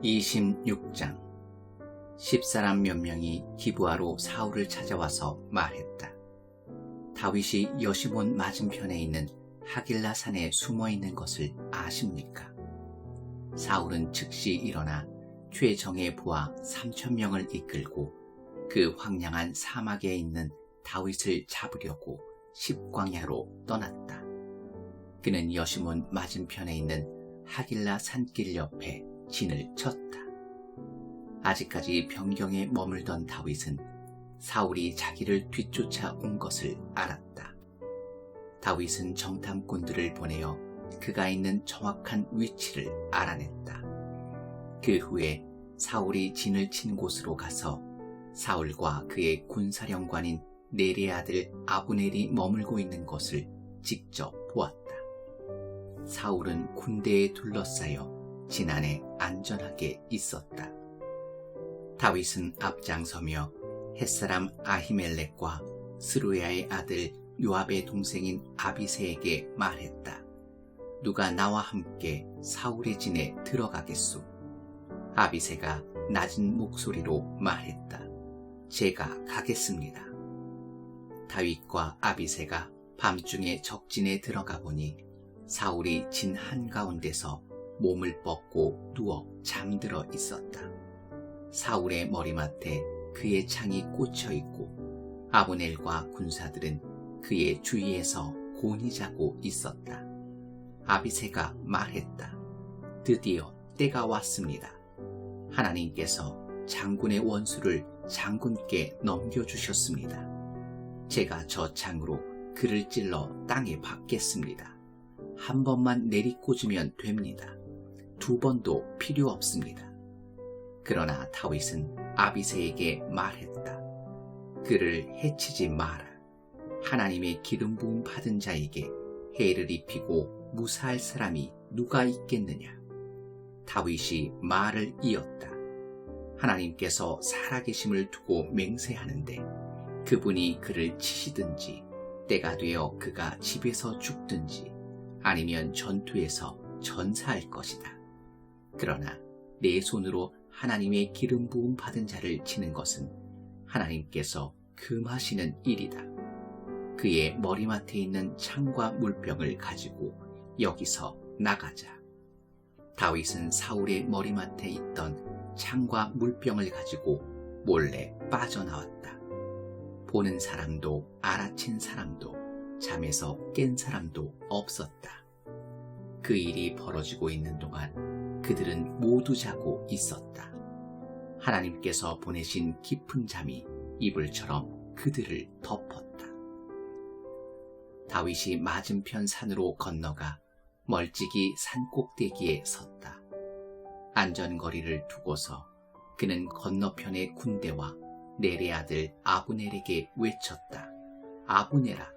26장. 십사람 몇 명이 기브아로 사울을 찾아와서 말했다. 다윗이 여시몬 맞은편에 있는 하길라 산에 숨어 있는 것을 아십니까? 사울은 즉시 일어나 최정예 부하 3,000명을 이끌고 그 황량한 사막에 있는 다윗을 잡으려고 십광야로 떠났다. 그는 여시몬 맞은편에 있는 하길라 산길 옆에 진을 쳤다. 아직까지 변경에 머물던 다윗은 사울이 자기를 뒤쫓아 온 것을 알았다. 다윗은 정탐꾼들을 보내어 그가 있는 정확한 위치를 알아냈다. 그 후에 사울이 진을 친 곳으로 가서 사울과 그의 군사령관인 넬의 아들 아브넬이 머물고 있는 것을 직접 보았다. 사울은 군대에 둘러싸여 진 안에 안전하게 있었다. 다윗은 앞장서며 햇사람 아히멜렉과 스루야의 아들 요압의 동생인 아비새에게 말했다. 누가 나와 함께 사울의 진에 들어가겠소? 아비새가 낮은 목소리로 말했다. 제가 가겠습니다. 다윗과 아비새가 밤중에 적진에 들어가 보니 사울이 진 한가운데서 몸을 뻗고 누워 잠들어 있었다. 사울의 머리맡에 그의 창이 꽂혀 있고 아브넬과 군사들은 그의 주위에서 곤히 자고 있었다. 아비새가 말했다. 드디어 때가 왔습니다. 하나님께서 장군의 원수를 장군께 넘겨주셨습니다. 제가 저 창으로 그를 찔러 땅에 박겠습니다. 한 번만 내리꽂으면 됩니다. 두 번도 필요 없습니다. 그러나 다윗은 아비새에게 말했다. 그를 해치지 마라. 하나님의 기름 부음 받은 자에게 해를 입히고 무사할 사람이 누가 있겠느냐. 다윗이 말을 이었다. 하나님께서 살아계심을 두고 맹세하는데 그분이 그를 치시든지 때가 되어 그가 집에서 죽든지 아니면 전투에서 전사할 것이다. 그러나 내 손으로 하나님의 기름 부음 받은 자를 치는 것은 하나님께서 금하시는 일이다. 그의 머리맡에 있는 창과 물병을 가지고 여기서 나가자. 다윗은 사울의 머리맡에 있던 창과 물병을 가지고 몰래 빠져나왔다. 보는 사람도 알아챈 사람도 잠에서 깬 사람도 없었다. 그 일이 벌어지고 있는 동안 그들은 모두 자고 있었다. 하나님께서 보내신 깊은 잠이 이불처럼 그들을 덮었다. 다윗이 맞은편 산으로 건너가 멀찍이 산 꼭대기에 섰다. 안전거리를 두고서 그는 건너편의 군대와 넬의 아들 아브넬에게 외쳤다. 아브넬아,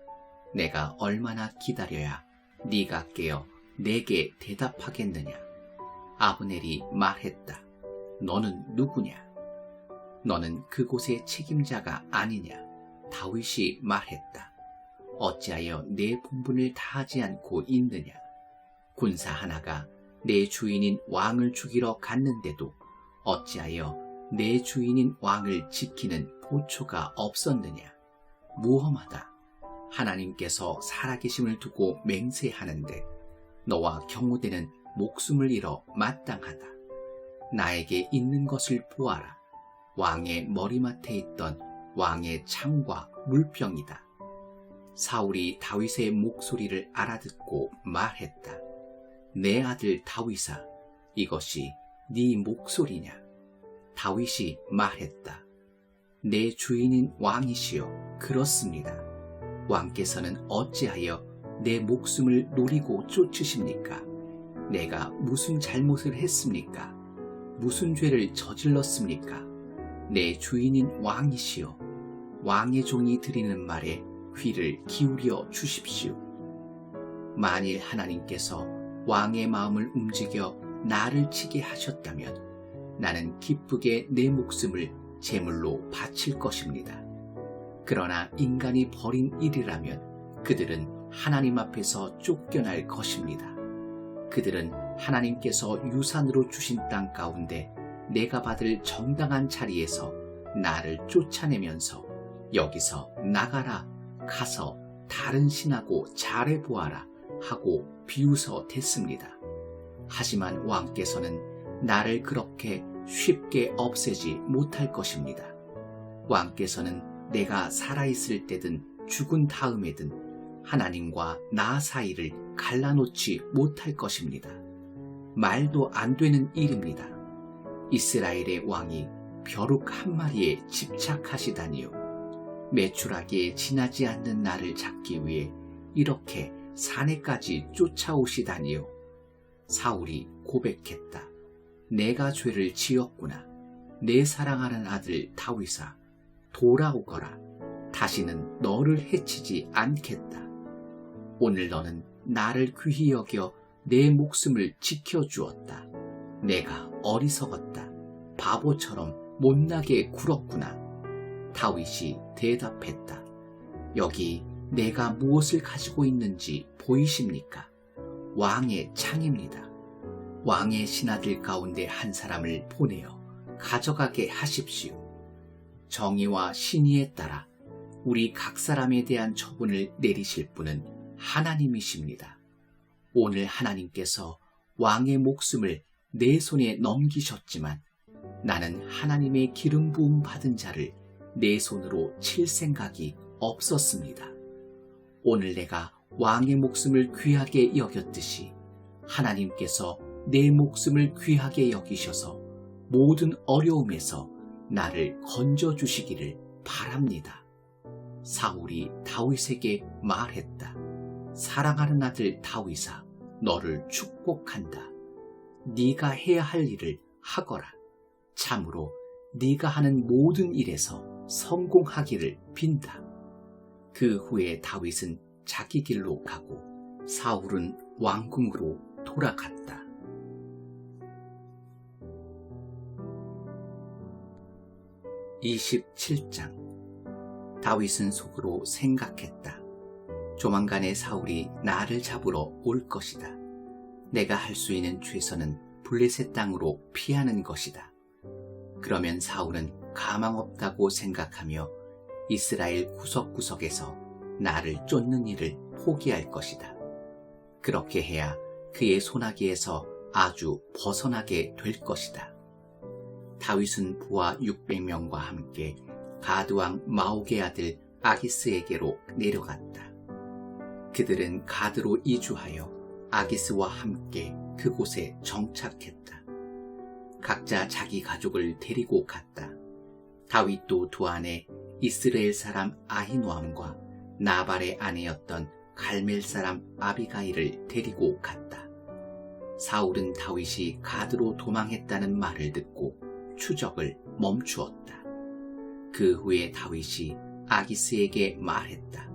내가 얼마나 기다려야 네가 깨어 내게 대답하겠느냐. 아브넬이 말했다. 너는 누구냐? 너는 그곳의 책임자가 아니냐. 다윗이 말했다. 어찌하여 내 본분을 다하지 않고 있느냐. 군사 하나가 내 주인인 왕을 죽이러 갔는데도 어찌하여 내 주인인 왕을 지키는 보초가 없었느냐. 무엄하다. 하나님께서 살아계심을 두고 맹세하는데 너와 경호대는 목숨을 잃어 마땅하다. 나에게 있는 것을 보아라. 왕의 머리맡에 있던 왕의 창과 물병이다. 사울이 다윗의 목소리를 알아듣고 말했다. 내 아들 다윗아, 이것이 네 목소리냐? 다윗이 말했다. 내 주인인 왕이시여, 그렇습니다. 왕께서는 어찌하여 내 목숨을 노리고 쫓으십니까? 내가 무슨 잘못을 했습니까? 무슨 죄를 저질렀습니까? 내 주인인 왕이시여, 왕의 종이 드리는 말에 귀를 기울여 주십시오. 만일 하나님께서 왕의 마음을 움직여 나를 치게 하셨다면 나는 기쁘게 내 목숨을 제물로 바칠 것입니다. 그러나 인간이 벌인 일이라면 그들은 하나님 앞에서 쫓겨날 것입니다. 그들은 하나님께서 유산으로 주신 땅 가운데 내가 받을 정당한 자리에서 나를 쫓아내면서 여기서 나가라, 가서 다른 신하고 잘해 보아라 하고 비웃어 댔습니다. 하지만 왕께서는 나를 그렇게 쉽게 없애지 못할 것입니다. 왕께서는 내가 살아있을 때든 죽은 다음에든 하나님과 나 사이를 갈라놓지 못할 것입니다. 말도 안 되는 일입니다. 이스라엘의 왕이 벼룩 한 마리에 집착하시다니요. 매출하게 지나지 않는 나를 잡기 위해 이렇게 산에까지 쫓아오시다니요. 사울이 고백했다. 내가 죄를 지었구나. 내 사랑하는 아들 다윗아, 돌아오거라. 다시는 너를 해치지 않겠다. 오늘 너는 나를 귀히 여겨 내 목숨을 지켜주었다. 내가 어리석었다. 바보처럼 못나게 굴었구나. 다윗이 대답했다. 여기 내가 무엇을 가지고 있는지 보이십니까? 왕의 창입니다. 왕의 신하들 가운데 한 사람을 보내어 가져가게 하십시오. 정의와 신의에 따라 우리 각 사람에 대한 처분을 내리실 분은 하나님이십니다. 오늘 하나님께서 왕의 목숨을 내 손에 넘기셨지만 나는 하나님의 기름 부음 받은 자를 내 손으로 칠 생각이 없었습니다. 오늘 내가 왕의 목숨을 귀하게 여겼듯이 하나님께서 내 목숨을 귀하게 여기셔서 모든 어려움에서 나를 건져주시기를 바랍니다. 사울이 다윗에게 말했다. 사랑하는 아들 다윗아, 너를 축복한다. 네가 해야 할 일을 하거라. 참으로 네가 하는 모든 일에서 성공하기를 빈다. 그 후에 다윗은 자기 길로 가고 사울은 왕궁으로 돌아갔다. (27장) 다윗은 속으로 생각했다. 조만간에 사울이 나를 잡으러 올 것이다. 내가 할 수 있는 최선은 블레셋 땅으로 피하는 것이다. 그러면 사울은 가망 없다고 생각하며 이스라엘 구석구석에서 나를 쫓는 일을 포기할 것이다. 그렇게 해야 그의 손아귀에서 아주 벗어나게 될 것이다. 다윗은 부하 600명과 함께 가드왕 마옥의 아들 아기스에게로 내려갔다. 그들은 가드로 이주하여 아기스와 함께 그곳에 정착했다. 각자 자기 가족을 데리고 갔다. 다윗도 두 아내 이스라엘 사람 아히노암과 나발의 아내였던 갈멜 사람 아비가일을 데리고 갔다. 사울은 다윗이 가드로 도망했다는 말을 듣고 추적을 멈추었다. 그 후에 다윗이 아기스에게 말했다.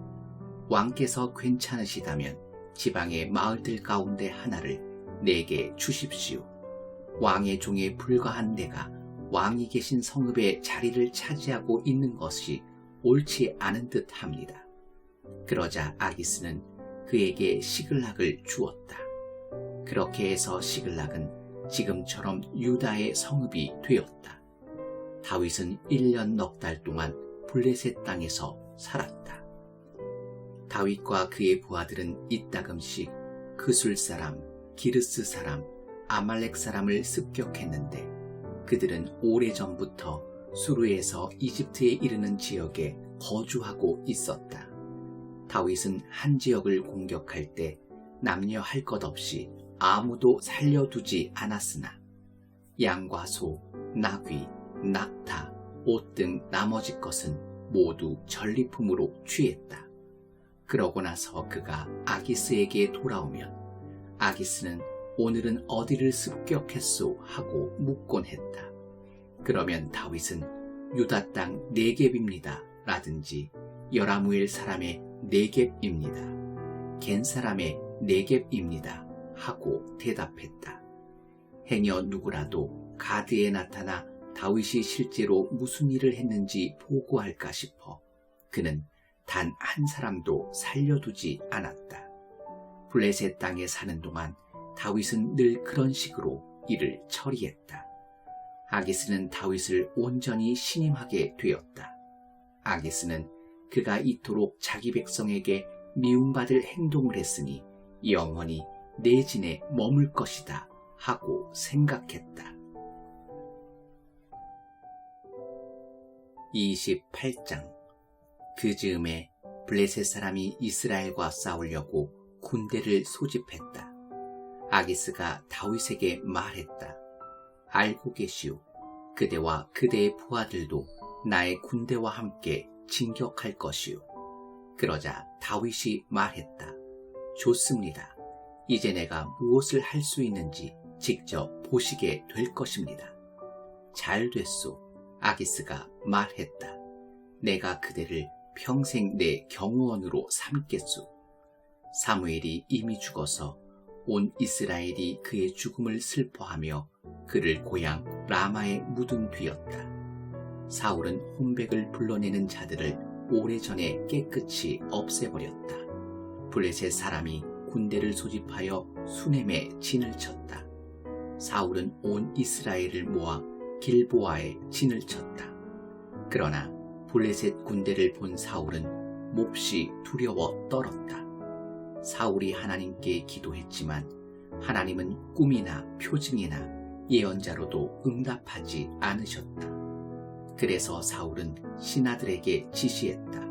왕께서 괜찮으시다면 지방의 마을들 가운데 하나를 내게 주십시오. 왕의 종에 불과한 내가 왕이 계신 성읍의 자리를 차지하고 있는 것이 옳지 않은 듯 합니다. 그러자 아기스는 그에게 시글락을 주었다. 그렇게 해서 시글락은 지금처럼 유다의 성읍이 되었다. 다윗은 1년 넉 달 동안 블레셋 땅에서 살았다. 다윗과 그의 부하들은 이따금씩 그술 사람, 기르스 사람, 아말렉 사람을 습격했는데 그들은 오래전부터 수르에서 이집트에 이르는 지역에 거주하고 있었다. 다윗은 한 지역을 공격할 때 남녀 할 것 없이 아무도 살려두지 않았으나 양과 소, 나귀, 낙타, 옷 등 나머지 것은 모두 전리품으로 취했다. 그러고 나서 그가 아기스에게 돌아오면 아기스는 오늘은 어디를 습격했소 하고 묻곤 했다. 그러면 다윗은 유다 땅 네겝입니다 라든지 여라무엘 사람의 네겝입니다. 겐 사람의 네겝입니다 하고 대답했다. 행여 누구라도 가드에 나타나 다윗이 실제로 무슨 일을 했는지 보고할까 싶어 그는 단 한 사람도 살려두지 않았다. 블레셋 땅에 사는 동안 다윗은 늘 그런 식으로 일을 처리했다. 아기스는 다윗을 온전히 신임하게 되었다. 아기스는 그가 이토록 자기 백성에게 미움받을 행동을 했으니 영원히 내 진에 머물 것이다 하고 생각했다. 28장. 그 즈음에 블레셋 사람이 이스라엘과 싸우려고 군대를 소집했다. 아기스가 다윗에게 말했다. 알고 계시오. 그대와 그대의 부하들도 나의 군대와 함께 진격할 것이오. 그러자 다윗이 말했다. 좋습니다. 이제 내가 무엇을 할 수 있는지 직접 보시게 될 것입니다. 잘 됐소. 아기스가 말했다. 내가 그대를 평생 내 경호원으로 삼겠소. 사무엘이 이미 죽어서 온 이스라엘이 그의 죽음을 슬퍼하며 그를 고향 라마에 묻은 뒤였다. 사울은 혼백을 불러내는 자들을 오래전에 깨끗이 없애버렸다. 블레셋 사람이 군대를 소집하여 수넴에 진을 쳤다. 사울은 온 이스라엘을 모아 길보아에 진을 쳤다. 그러나 블레셋 군대를 본 사울은 몹시 두려워 떨었다. 사울이 하나님께 기도했지만 하나님은 꿈이나 표징이나 예언자로도 응답하지 않으셨다. 그래서 사울은 신하들에게 지시했다.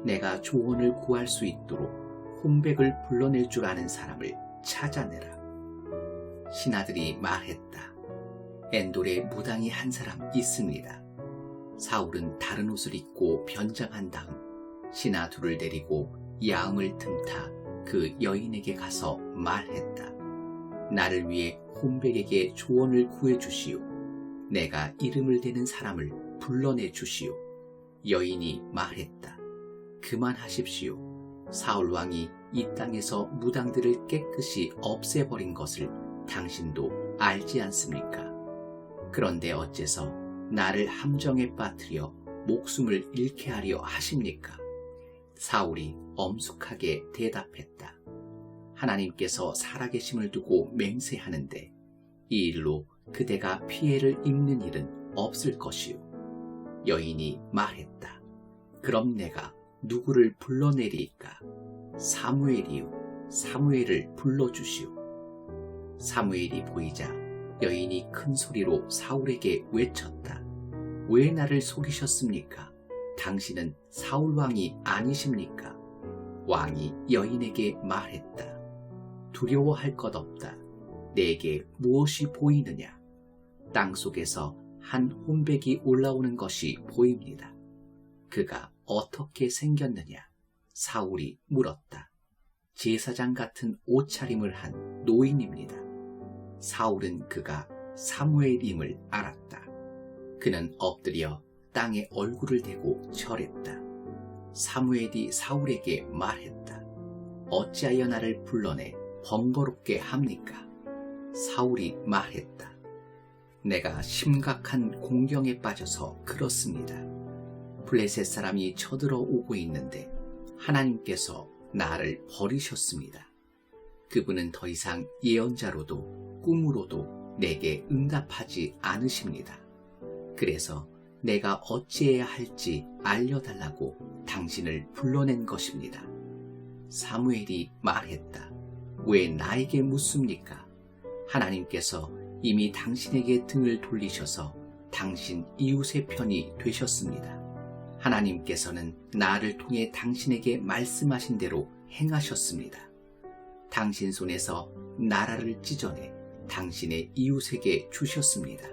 내가 조언을 구할 수 있도록 혼백을 불러낼 줄 아는 사람을 찾아내라. 신하들이 말했다. 엔돌에 무당이 한 사람 있습니다. 사울은 다른 옷을 입고 변장한 다음 신하 둘을 데리고 야음을 틈타 그 여인에게 가서 말했다. 나를 위해 혼백에게 조언을 구해주시오. 내가 이름을 대는 사람을 불러내 주시오. 여인이 말했다. 그만하십시오. 사울 왕이 이 땅에서 무당들을 깨끗이 없애버린 것을 당신도 알지 않습니까? 그런데 어째서 나를 함정에 빠뜨려 목숨을 잃게 하려 하십니까? 사울이 엄숙하게 대답했다. 하나님께서 살아계심을 두고 맹세하는데 이 일로 그대가 피해를 입는 일은 없을 것이오. 여인이 말했다. 그럼 내가 누구를 불러내리이까? 사무엘이요. 사무엘을 불러주시오. 사무엘이 보이자 여인이 큰 소리로 사울에게 외쳤다. 왜 나를 속이셨습니까? 당신은 사울 왕이 아니십니까? 왕이 여인에게 말했다. 두려워할 것 없다. 내게 무엇이 보이느냐? 땅 속에서 한 혼백이 올라오는 것이 보입니다. 그가 어떻게 생겼느냐? 사울이 물었다. 제사장 같은 옷차림을 한 노인입니다. 사울은 그가 사무엘임을 알았다. 그는 엎드려 땅에 얼굴을 대고 절했다. 사무엘이 사울에게 말했다. 어찌하여 나를 불러내 번거롭게 합니까? 사울이 말했다. 내가 심각한 공경에 빠져서 그렇습니다. 블레셋 사람이 쳐들어오고 있는데 하나님께서 나를 버리셨습니다. 그분은 더 이상 예언자로도 꿈으로도 내게 응답하지 않으십니다. 그래서 내가 어찌해야 할지 알려달라고 당신을 불러낸 것입니다. 사무엘이 말했다. 왜 나에게 묻습니까? 하나님께서 이미 당신에게 등을 돌리셔서 당신 이웃의 편이 되셨습니다. 하나님께서는 나를 통해 당신에게 말씀하신 대로 행하셨습니다. 당신 손에서 나라를 찢어내 당신의 이웃에게 주셨습니다.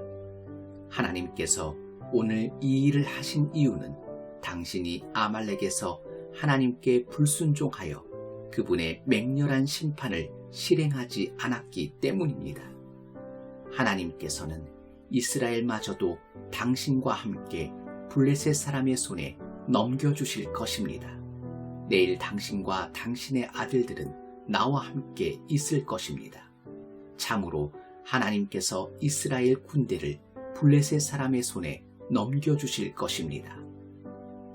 하나님께서 오늘 이 일을 하신 이유는 당신이 아말렉에서 하나님께 불순종하여 그분의 맹렬한 심판을 실행하지 않았기 때문입니다. 하나님께서는 이스라엘마저도 당신과 함께 블레셋 사람의 손에 넘겨주실 것입니다. 내일 당신과 당신의 아들들은 나와 함께 있을 것입니다. 참으로 하나님께서 이스라엘 군대를 블레셋 사람의 손에 넘겨주실 것입니다.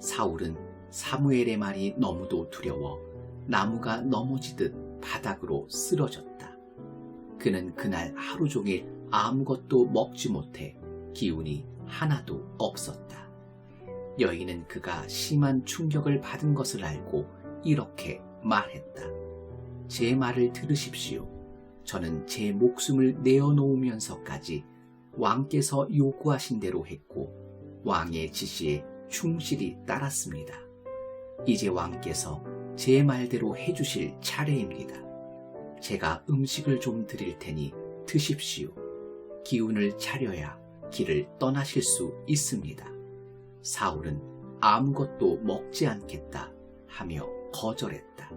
사울은 사무엘의 말이 너무도 두려워 나무가 넘어지듯 바닥으로 쓰러졌다. 그는 그날 하루 종일 아무것도 먹지 못해 기운이 하나도 없었다. 여인은 그가 심한 충격을 받은 것을 알고 이렇게 말했다. 제 말을 들으십시오. 저는 제 목숨을 내어놓으면서까지 왕께서 요구하신 대로 했고 왕의 지시에 충실히 따랐습니다. 이제 왕께서 제 말대로 해주실 차례입니다. 제가 음식을 좀 드릴 테니 드십시오. 기운을 차려야 길을 떠나실 수 있습니다. 사울은 아무것도 먹지 않겠다 하며 거절했다.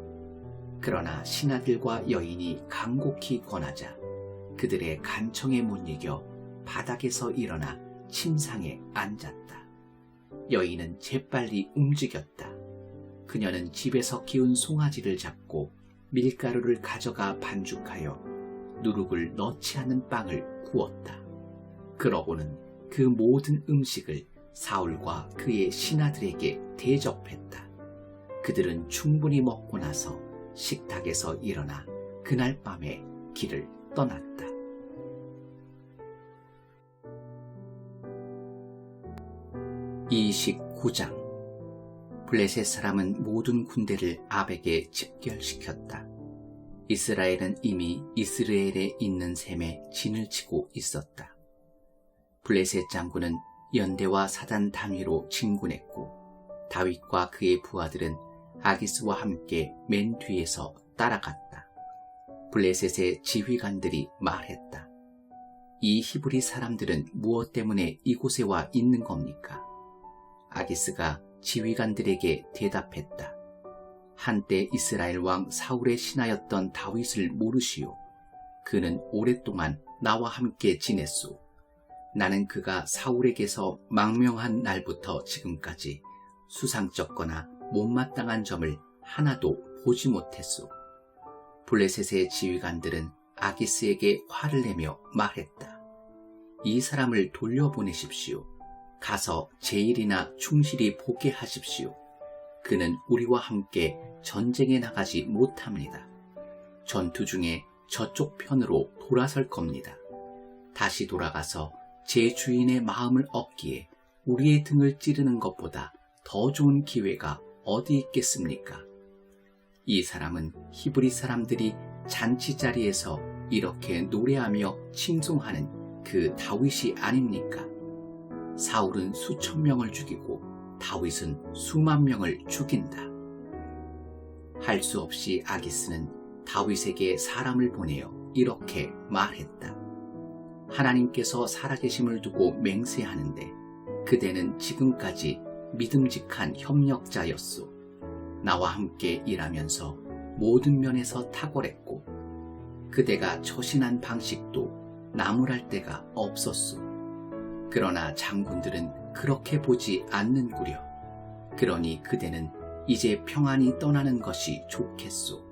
그러나 신하들과 여인이 간곡히 권하자 그들의 간청에 못 이겨 바닥에서 일어나 침상에 앉았다. 여인은 재빨리 움직였다. 그녀는 집에서 키운 송아지를 잡고 밀가루를 가져가 반죽하여 누룩을 넣지 않은 빵을 구웠다. 그러고는 그 모든 음식을 사울과 그의 신하들에게 대접했다. 그들은 충분히 먹고 나서 식탁에서 일어나 그날 밤에 길을 떠났다. (29장) 블레셋 사람은 모든 군대를 압에게 집결시켰다. 이스라엘은 이미 이스라엘에 있는 셈에 진을 치고 있었다. 블레셋 장군은 연대와 사단 단위로 진군했고 다윗과 그의 부하들은 아기스와 함께 맨 뒤에서 따라갔다. 블레셋의 지휘관들이 말했다. 이 히브리 사람들은 무엇 때문에 이곳에 와 있는 겁니까? 아기스가 지휘관들에게 대답했다. 한때 이스라엘 왕 사울의 신하였던 다윗을 모르시오. 그는 오랫동안 나와 함께 지냈소. 나는 그가 사울에게서 망명한 날부터 지금까지 수상쩍거나 못마땅한 점을 하나도 보지 못했소. 블레셋의 지휘관들은 아기스에게 화를 내며 말했다. 이 사람을 돌려보내십시오. 가서 제일이나 충실히 보게 하십시오. 그는 우리와 함께 전쟁에 나가지 못합니다. 전투 중에 저쪽 편으로 돌아설 겁니다. 다시 돌아가서 제 주인의 마음을 얻기에 우리의 등을 찌르는 것보다 더 좋은 기회가 어디 있겠습니까? 이 사람은 히브리 사람들이 잔치 자리에서 이렇게 노래하며 칭송하는 그 다윗이 아닙니까? 사울은 수천 명을 죽이고 다윗은 수만 명을 죽인다. 할 수 없이 아기스는 다윗에게 사람을 보내어 이렇게 말했다. 하나님께서 살아계심을 두고 맹세하는데 그대는 지금까지 믿음직한 협력자였소. 나와 함께 일하면서 모든 면에서 탁월했고 그대가 처신한 방식도 나무랄 데가 없었소. 그러나 장군들은 그렇게 보지 않는구려. 그러니 그대는 이제 평안히 떠나는 것이 좋겠소.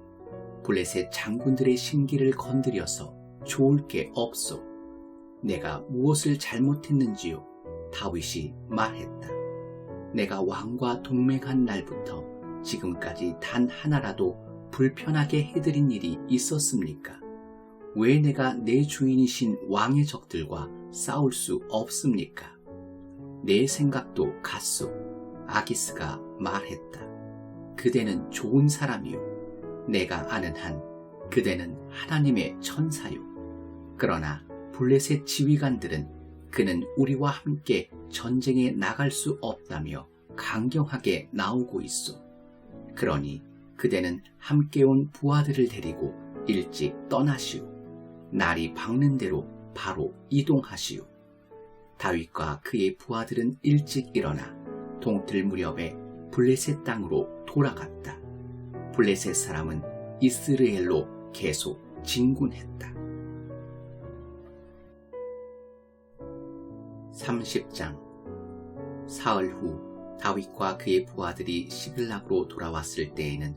블레셋 장군들의 심기를 건드려서 좋을 게 없소. 내가 무엇을 잘못했는지요? 다윗이 말했다. 내가 왕과 동맹한 날부터 지금까지 단 하나라도 불편하게 해드린 일이 있었습니까? 왜 내가 내 주인이신 왕의 적들과 싸울 수 없습니까? 내 생각도 같소. 아기스가 말했다. 그대는 좋은 사람이요. 내가 아는 한 그대는 하나님의 천사요. 그러나 블레셋 지휘관들은 그는 우리와 함께 전쟁에 나갈 수 없다며 강경하게 나오고 있소. 그러니 그대는 함께 온 부하들을 데리고 일찍 떠나시오. 날이 밝는 대로 바로 이동하시오. 다윗과 그의 부하들은 일찍 일어나 동틀 무렵에 블레셋 땅으로 돌아갔다. 블레셋 사람은 이스라엘로 계속 진군했다. 30장 사흘 후 다윗과 그의 부하들이 시글락으로 돌아왔을 때에는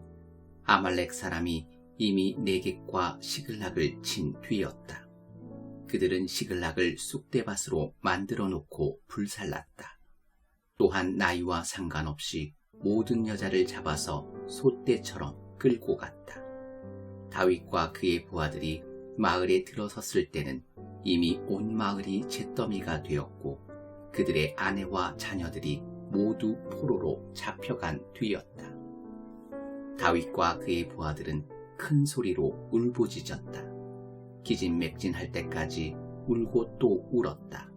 아말렉 사람이 이미 네겝과 시글락을 친 뒤였다. 그들은 시글락을 쑥대밭으로 만들어 놓고 불살랐다. 또한 나이와 상관없이 모든 여자를 잡아서 소떼처럼 끌고 갔다. 다윗과 그의 부하들이 마을에 들어섰을 때는 이미 온 마을이 잿더미가 되었고 그들의 아내와 자녀들이 모두 포로로 잡혀간 뒤였다. 다윗과 그의 부하들은 큰 소리로 울부짖었다. 기진맥진할 때까지 울고 또 울었다.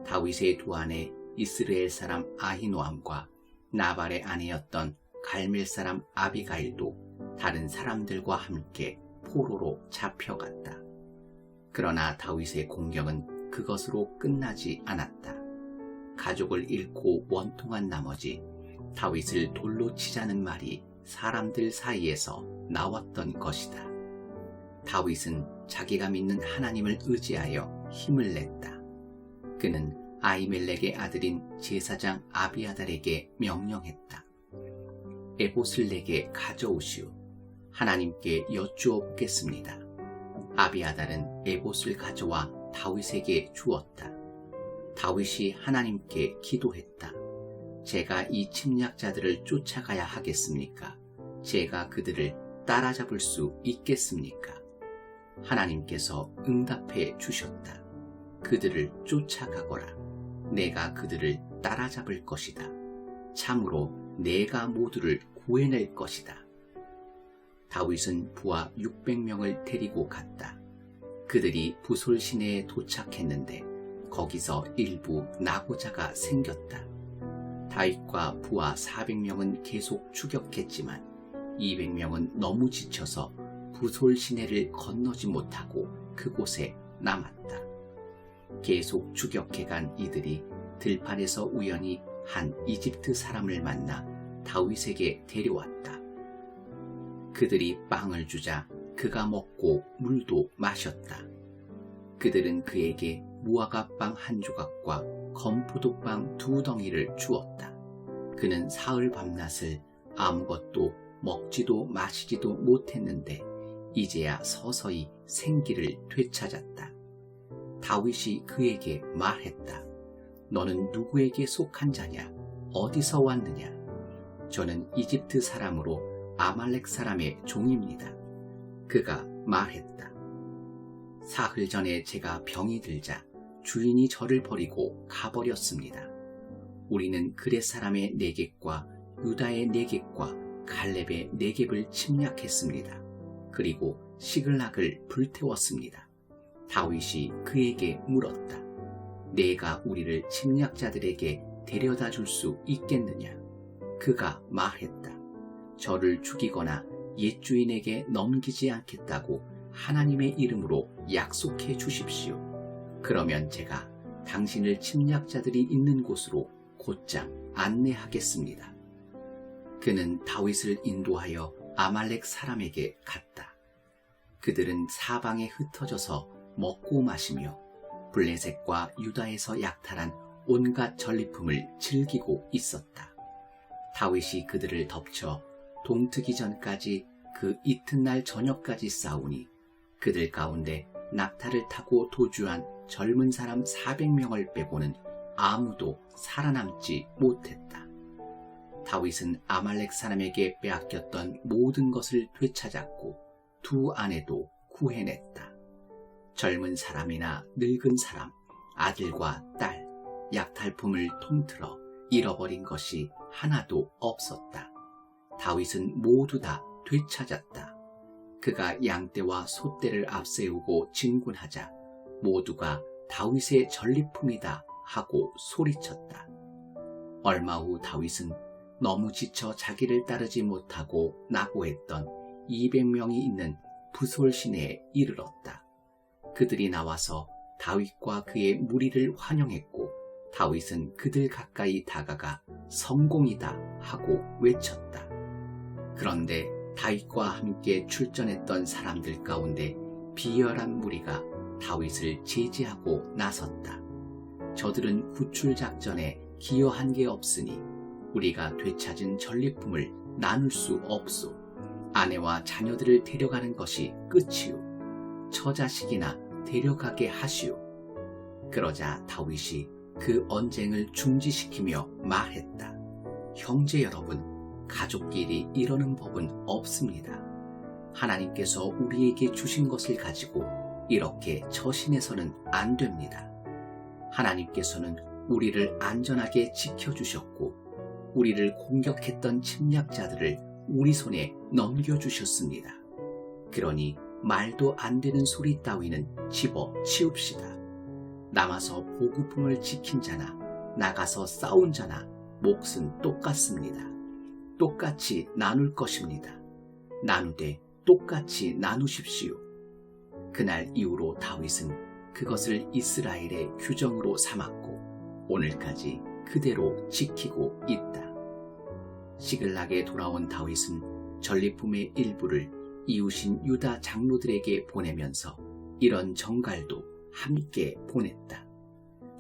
다윗의 두 아내 이스라엘 사람 아히노암과 나발의 아내였던 갈멜 사람 아비가일도 다른 사람들과 함께 포로로 잡혀갔다. 그러나 다윗의 공격은 그것으로 끝나지 않았다. 가족을 잃고 원통한 나머지 다윗을 돌로 치자는 말이 사람들 사이에서 나왔던 것이다. 다윗은 자기가 믿는 하나님을 의지하여 힘을 냈다. 그는 아히멜렉의 아들인 제사장 아비아달에게 명령했다. 에봇을 내게 가져오시오. 하나님께 여쭈어 보겠습니다. 아비아달은 에봇을 가져와 다윗에게 주었다. 다윗이 하나님께 기도했다. 제가 이 침략자들을 쫓아가야 하겠습니까? 제가 그들을 따라잡을 수 있겠습니까? 하나님께서 응답해 주셨다. 그들을 쫓아가거라. 내가 그들을 따라잡을 것이다. 참으로 내가 모두를 구해낼 것이다. 다윗은 부하 600명을 데리고 갔다. 그들이 부솔 시내에 도착했는데 거기서 일부 낙오자가 생겼다. 다윗과 부하 400명은 계속 추격했지만 200명은 너무 지쳐서 부솔 시내를 건너지 못하고 그곳에 남았다. 계속 추격해간 이들이 들판에서 우연히 한 이집트 사람을 만나 다윗에게 데려왔다. 그들이 빵을 주자 그가 먹고 물도 마셨다. 그들은 그에게 무화과빵 한 조각과 건포도빵 2덩이를 주었다. 그는 사흘 밤낮을 아무것도 먹지도 마시지도 못했는데 이제야 서서히 생기를 되찾았다. 다윗이 그에게 말했다. 너는 누구에게 속한 자냐? 어디서 왔느냐? 저는 이집트 사람으로 아말렉 사람의 종입니다. 그가 말했다. 사흘 전에 제가 병이 들자 주인이 저를 버리고 가버렸습니다. 우리는 그렛 사람의 네겝과 유다의 네겝과 갈렙의 네겝을 침략했습니다. 그리고 시글락을 불태웠습니다. 다윗이 그에게 물었다. 내가 우리를 침략자들에게 데려다 줄 수 있겠느냐? 그가 말했다. 저를 죽이거나 옛 주인에게 넘기지 않겠다고 하나님의 이름으로 약속해 주십시오. 그러면 제가 당신을 침략자들이 있는 곳으로 곧장 안내하겠습니다. 그는 다윗을 인도하여 아말렉 사람에게 갔다. 그들은 사방에 흩어져서 먹고 마시며 블레셋과 유다에서 약탈한 온갖 전리품을 즐기고 있었다. 다윗이 그들을 덮쳐 동트기 전까지 그 이튿날 저녁까지 싸우니 그들 가운데 낙타를 타고 도주한 젊은 사람 400명을 빼고는 아무도 살아남지 못했다. 다윗은 아말렉 사람에게 빼앗겼던 모든 것을 되찾았고 두 아내도 구해냈다. 젊은 사람이나 늙은 사람, 아들과 딸, 약탈품을 통틀어 잃어버린 것이 하나도 없었다. 다윗은 모두 다 되찾았다. 그가 양떼와 소떼를 앞세우고 진군하자 모두가 다윗의 전리품이다 하고 소리쳤다. 얼마 후 다윗은 너무 지쳐 자기를 따르지 못하고 낙오했던 200명이 있는 부솔 시내에 이르렀다. 그들이 나와서 다윗과 그의 무리를 환영했고 다윗은 그들 가까이 다가가 성공이다 하고 외쳤다. 그런데 다윗과 함께 출전했던 사람들 가운데 비열한 무리가 다윗을 제지하고 나섰다. 저들은 구출 작전에 기여한 게 없으니 우리가 되찾은 전리품을 나눌 수 없소. 아내와 자녀들을 데려가는 것이 끝이오. 처자식이나 데려가게 하시오. 그러자 다윗이 그 언쟁을 중지시키며 말했다. 형제 여러분, 가족끼리 이러는 법은 없습니다. 하나님께서 우리에게 주신 것을 가지고 이렇게 처신해서는 안 됩니다. 하나님께서는 우리를 안전하게 지켜주셨고 우리를 공격했던 침략자들을 우리 손에 넘겨주셨습니다. 그러니 말도 안 되는 소리 따위는 집어치웁시다. 남아서 보급품을 지킨 자나 나가서 싸운 자나 몫은 똑같습니다. 똑같이 나눌 것입니다. 나누되 똑같이 나누십시오. 그날 이후로 다윗은 그것을 이스라엘의 규정으로 삼았고 오늘까지 그대로 지키고 있다. 시글락에 돌아온 다윗은 전리품의 일부를 이웃인 유다 장로들에게 보내면서 이런 정갈도 함께 보냈다.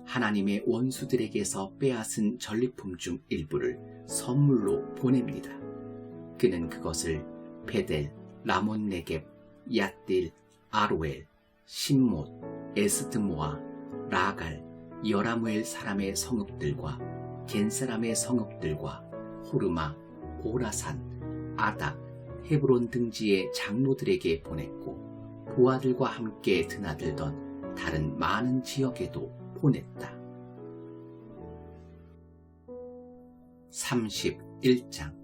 하나님의 원수들에게서 빼앗은 전리품 중 일부를 선물로 보냅니다. 그는 그것을 베델, 라몬네겝, 얏딜, 아로엘, 신못, 에스드모아, 라갈, 여라무엘 사람의 성읍들과 겐 사람의 성읍들과 호르마, 보라산, 아닥, 헤브론 등지의 장로들에게 보냈고 부하들과 함께 드나들던 다른 많은 지역에도 보냈다. 31장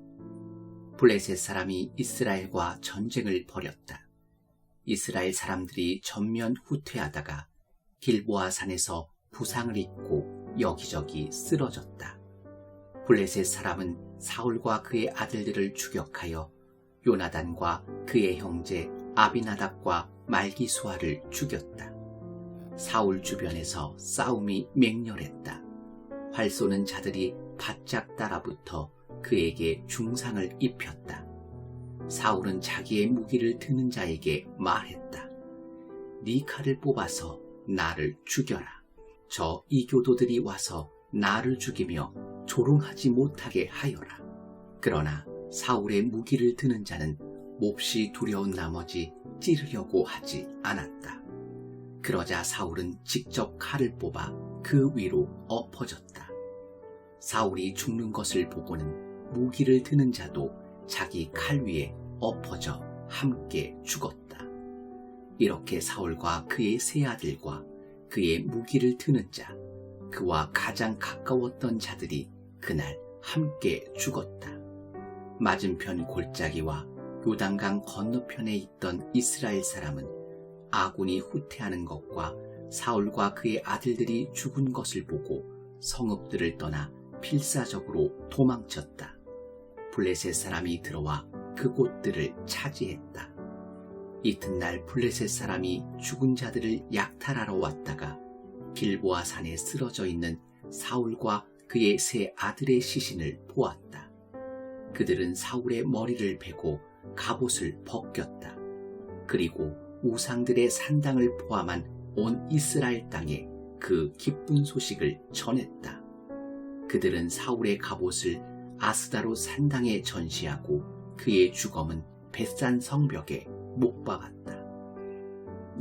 블레셋 사람이 이스라엘과 전쟁을 벌였다. 이스라엘 사람들이 전면 후퇴하다가 길보아 산에서 부상을 입고 여기저기 쓰러졌다. 블레셋 사람은 사울과 그의 아들들을 추격하여 요나단과 그의 형제 아비나답과 말기수아를 죽였다. 사울 주변에서 싸움이 맹렬했다. 활 쏘는 자들이 바짝 따라붙어 그에게 중상을 입혔다. 사울은 자기의 무기를 드는 자에게 말했다. 네 칼을 뽑아서 나를 죽여라. 저 이교도들이 와서 나를 죽이며 조롱하지 못하게 하여라. 그러나 사울의 무기를 드는 자는 몹시 두려운 나머지 찌르려고 하지 않았다. 그러자 사울은 직접 칼을 뽑아 그 위로 엎어졌다. 사울이 죽는 것을 보고는 무기를 드는 자도 자기 칼 위에 엎어져 함께 죽었다. 이렇게 사울과 그의 세 아들과 그의 무기를 드는 자, 그와 가장 가까웠던 자들이 그날 함께 죽었다. 맞은편 골짜기와 요단강 건너편에 있던 이스라엘 사람은 아군이 후퇴하는 것과 사울과 그의 아들들이 죽은 것을 보고 성읍들을 떠나 필사적으로 도망쳤다. 블레셋 사람이 들어와 그곳들을 차지했다. 이튿날 블레셋 사람이 죽은 자들을 약탈하러 왔다가 길보아 산에 쓰러져 있는 사울과 그의 세 아들의 시신을 보았다. 그들은 사울의 머리를 베고 갑옷을 벗겼다. 그리고 우상들의 산당을 포함한 온 이스라엘 땅에 그 기쁜 소식을 전했다. 그들은 사울의 갑옷을 아스다로 산당에 전시하고 그의 주검은 벳산 성벽에 못 박았다.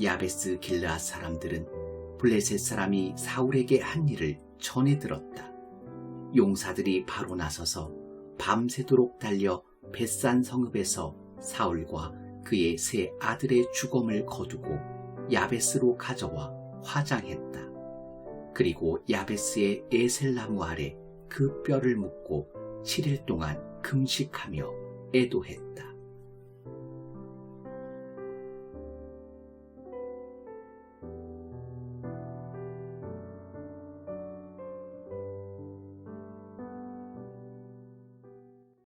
야베스 길르앗 사람들은 블레셋 사람이 사울에게 한 일을 전해 들었다. 용사들이 바로 나서서 밤새도록 달려 벳산 성읍에서 사울과 그의 세 아들의 주검을 거두고 야베스로 가져와 화장했다. 그리고 야베스의 에셀나무 아래 그 뼈를 묻고 7일 동안 금식하며 애도했다.